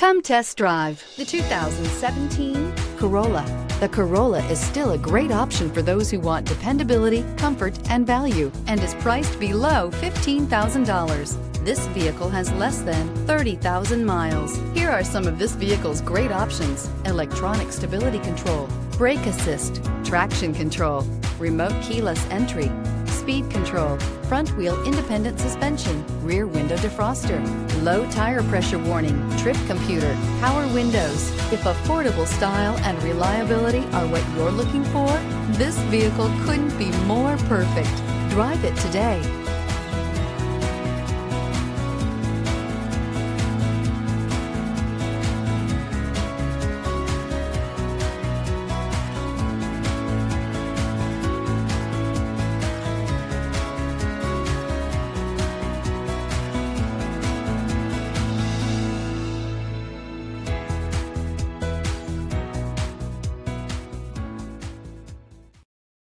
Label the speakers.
Speaker 1: Come test drive the 2017 Corolla. The Corolla is still a great option for those who want dependability, comfort, and value, and is priced below $15,000. This vehicle has less than 30,000 miles. Here are some of this vehicle's great options: electronic stability control, brake assist, traction control, remote keyless entry, speed control, front wheel independent suspension, rear window defroster, low tire pressure warning, trip computer, power windows. If affordable style and reliability are what you're looking for, this vehicle couldn't be more perfect. Drive it today.